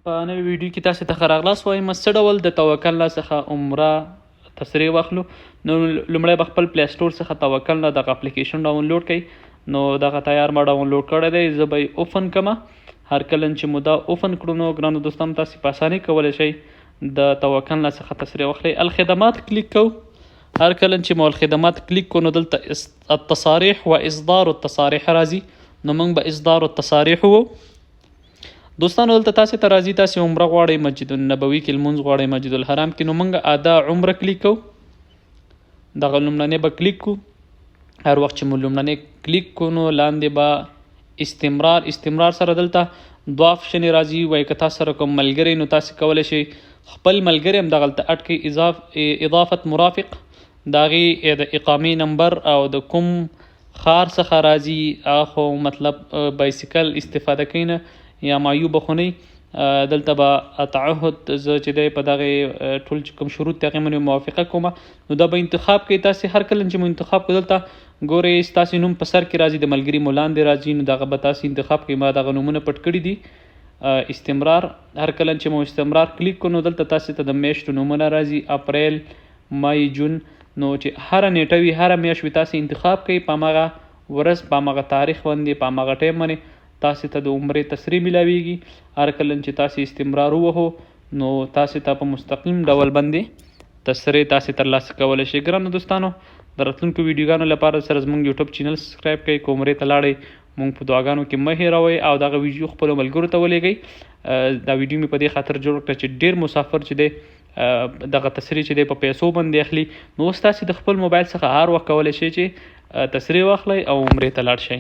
په نوې ویډیو کې تاسو ته ښه راغلاست وایم. څه ډول د توکل نه څخه عمره تصریح واخلو. نو لومړی به خپل پلی سټور څخه توکل نه دغه اپلیکیشن ډاونلوډ کړئ. نو دغه تیار ما ډاونلوډ کړی دی، زه به یې اوپن کړم. هر کله چې مو دا اوپن کړو نو ګرانو دوستانو تاسې په اسانۍ کولی شئ د توکل نه څخه تصریح واخلئ. الخدمات کلیک کوو. هر کله چې مو الخدمات کلیک کو نو دلته التصاريح و اصدار التصاريح راځي. نو موږ به اصدار التصاريح وو. دوستانو دلته تاسې ته راځي تاسې عمره غواړئ، مسجد النبوي کې لمونځ غواړئ، مسجد الحرام کې، نو موږ ادا عمره کلیک کوو. دغه لومړنی به کلیک کو. هر وخت چې مو لومړنی کلیک کو نو لاندې به استمرار سره دلته دوه آپشنې راځي. وایي که تاسو سره کوم ملګری نو تاسې کولی شئ خپل ملګری هم دغلته اډ کړئ. اضافت مرافق د هغې د اقامې نمبر او د کوم ښار څخه راځي هغه خو مطلب بایسکل استفاده کوي نه یا مایو به خو نه. دلته به تعهد زه چې دی په دغې ټول چې کوم شروط دی هغې باندې موافقه کومه. نو دا به انتخاب کوئ تاسې. هر کله چې مو انتخاب کړو دلته ګورئ ستاسې نوم په سر کې راځي، د ملګري مو لاندې راځي، نو دغه به تاسې انتخاب کوئ. ما دغه نومونه پټ کړي دي. استمرار هر کله چې مو استمرار کلیک کړو نو دلته تاسې ته د میاشتو نومونه راځي، اپریل، مای، جون. نو چې هره نیټه وي هره میاشت وي تاسې انتخاب کوئ. په همغه ورځ په همغه تاریخ باندې په همغه ټایم باندې تاسې ته د عمرې تصریح میلاویږي. هر کله چې تاسې استمرار ووهو نو تاسې ته په مستقیم ډول باندې تصریح تاسې ترلاسه کولی شئ. ګرانو دوستانو د راتلونکو ویډیوګانو لپاره سره زموږ یوټیوب چینل سبسکرایب کړئ. که عمرې ته لاړئ مونږ په دعاګانو کې مه هېروئ او دغه ویډیو خپلو ملګرو ته ولېږئ. دا ویډیو مې په دې خاطر جوړ کړه چې ډېر مسافر چې دی دغه تصریح چې دی په پیسو باندې اخلي. نو اوس تاسې د خپل موبایل څخه هر وخت کولی شئ چې تصریح واخلئ او عمرې ته لاړ شئ.